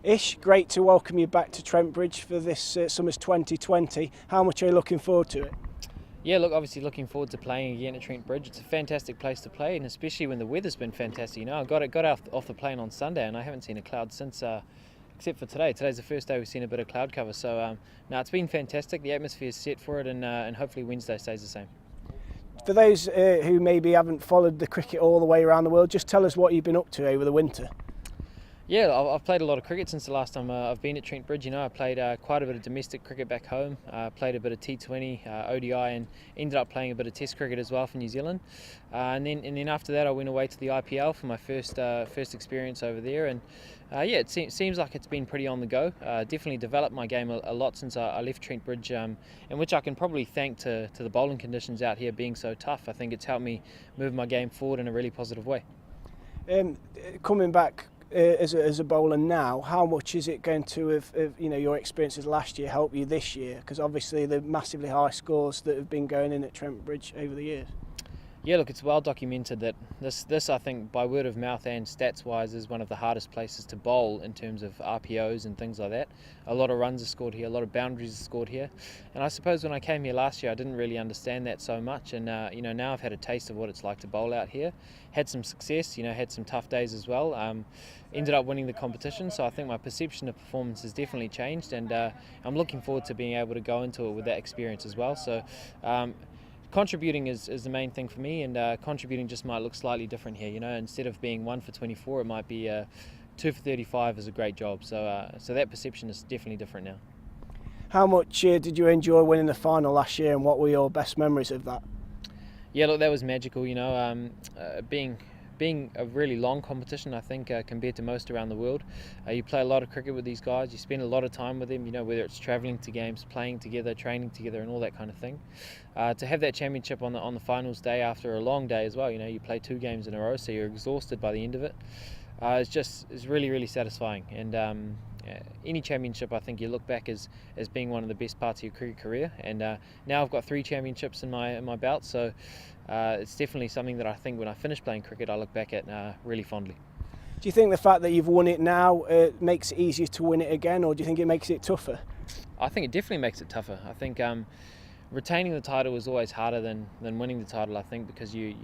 Ish, great to welcome you back to Trent Bridge for this summer's 2020. How much are you looking forward to it? Yeah, look, obviously looking forward to playing again at Trent Bridge. It's a fantastic place to play, and especially when the weather's been fantastic. I got off the plane on Sunday, and I haven't seen a cloud since, except for today. Today's the first day we've seen a bit of cloud cover. So, no, it's been fantastic. The atmosphere is set for it, and hopefully Wednesday stays the same. For those who maybe haven't followed the cricket all the way around the world, just tell us what you've been up to over the winter. Yeah, I've played a lot of cricket since the last time I've been at Trent Bridge. I played quite a bit of domestic cricket back home, played a bit of T20, ODI, and ended up playing a bit of Test cricket as well for New Zealand. And then after that, I went away to the IPL for my first experience over there. And yeah, it seems like it's been pretty on the go. Definitely developed my game a lot since I left Trent Bridge, in which I can probably thank to the bowling conditions out here being so tough. I think it's helped me move my game forward in a really positive way. Coming back as a bowler now, how much is it going to have your experiences last year help you this year? Because obviously the massively high scores that have been going in at Trent Bridge over the years. Yeah, look, it's well documented that this I think by word of mouth and stats wise is one of the hardest places to bowl in terms of RPOs and things like that. A lot of runs are scored here, a lot of boundaries are scored here, and I suppose when I came here last year I didn't really understand that so much, and now I've had a taste of what it's like to bowl out here. Had some success, had some tough days as well. Ended up winning the competition, so I think my perception of performance has definitely changed, and I'm looking forward to being able to go into it with that experience as well. So. Contributing is the main thing for me, and contributing just might look slightly different here. Instead of being 1 for 24, it might be 2 for 35 is a great job. So that perception is definitely different now. How much did you enjoy winning the final last year, and what were your best memories of that? Yeah, look, that was magical. Being a really long competition, I think, compared to most around the world. You play a lot of cricket with these guys, you spend a lot of time with them, whether it's travelling to games, playing together, training together, and all that kind of thing. To have that championship on the finals day after a long day as well, you play 2 games in a row, so you're exhausted by the end of it. It's really, really satisfying. And any championship, I think you look back as being one of the best parts of your cricket career. And now I've got 3 championships in my belt, so it's definitely something that I think when I finish playing cricket, I look back at really fondly. Do you think the fact that you've won it now makes it easier to win it again, or do you think it makes it tougher? I think it definitely makes it tougher. I think retaining the title is always harder than winning the title, I think, because you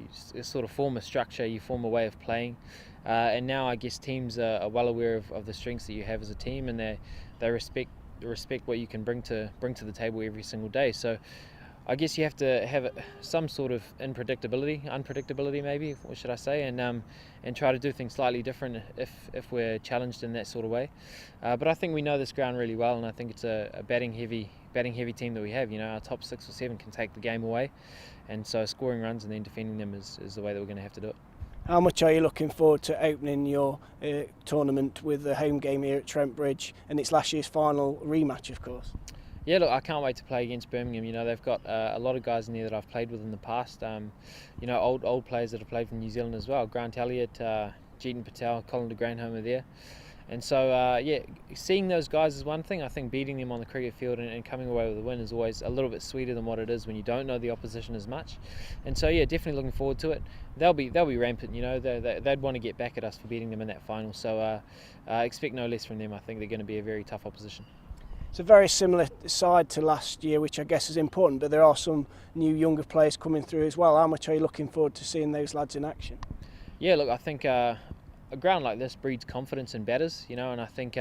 sort of form a structure, you form a way of playing. And now I guess teams are well aware of the strengths that you have as a team, and they respect what you can bring to the table every single day. So I guess you have to have some sort of unpredictability maybe, what should I say, and try to do things slightly different if we're challenged in that sort of way. But I think we know this ground really well, and I think it's a batting heavy team that we have. Our top 6 or 7 can take the game away, and so scoring runs and then defending them is the way that we're going to have to do it. How much are you looking forward to opening your tournament with the home game here at Trent Bridge, and it's last year's final rematch, of course? Yeah, look, I can't wait to play against Birmingham. They've got a lot of guys in there that I've played with in the past. Old players that have played for New Zealand as well. Grant Elliott, Jeetan Patel, Colin de Granholm are there. And so, seeing those guys is one thing. I think beating them on the cricket field and coming away with a win is always a little bit sweeter than what it is when you don't know the opposition as much. And so, yeah, definitely looking forward to it. They'll be rampant. They'd want to get back at us for beating them in that final. So, expect no less from them. I think they're going to be a very tough opposition. It's a very similar side to last year, which I guess is important, but there are some new younger players coming through as well. How much are you looking forward to seeing those lads in action? Yeah, look, I think a ground like this breeds confidence in batters, and I think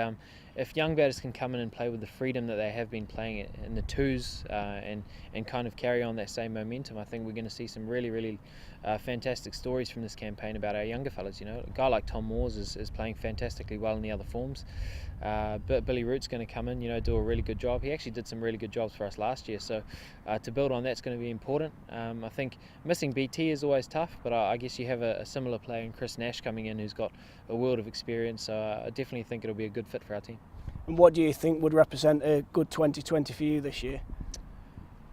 if young batters can come in and play with the freedom that they have been playing in the 2s and kind of carry on that same momentum, I think we're going to see some really, really fantastic stories from this campaign about our younger fellas. A guy like Tom Moores is playing fantastically well in the other forms. But Billy Root's going to come in, do a really good job. He actually did some really good jobs for us last year, so to build on that's going to be important. I think missing BT is always tough, but I guess you have a similar player in Chris Nash coming in who's got a world of experience, so I definitely think it'll be a good fit for our team. And what do you think would represent a good 2020 for you this year?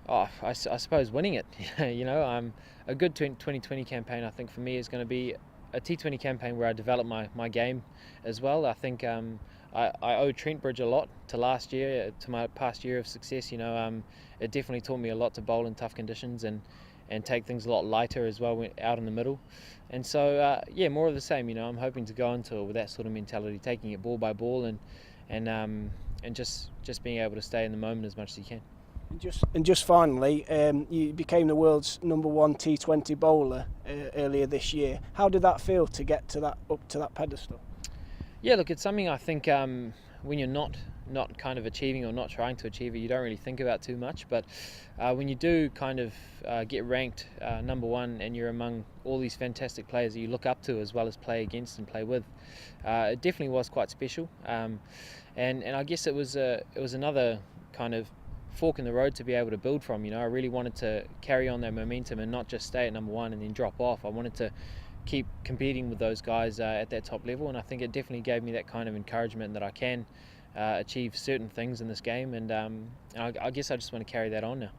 I suppose winning it. A good 2020 campaign, I think, for me is going to be a T20 campaign where I develop my game as well. I think I owe Trent Bridge a lot to last year, to my past year of success. It definitely taught me a lot to bowl in tough conditions and take things a lot lighter as well out in the middle. And so, more of the same. I'm hoping to go into it with that sort of mentality, taking it ball by ball and and just being able to stay in the moment as much as you can. And just finally, you became the world's #1 T20 bowler earlier this year. How did that feel to get to that up to that pedestal? Yeah, look, it's something I think when you're not kind of achieving or not trying to achieve it, you don't really think about too much. But when you do kind of get ranked #1 and you're among all these fantastic players that you look up to as well as play against and play with, it definitely was quite special. And I guess it was another kind of fork in the road to be able to build from. I really wanted to carry on that momentum and not just stay at #1 and then drop off. I wanted to keep competing with those guys at that top level, and I think it definitely gave me that kind of encouragement that I can achieve certain things in this game, and I guess I just want to carry that on now.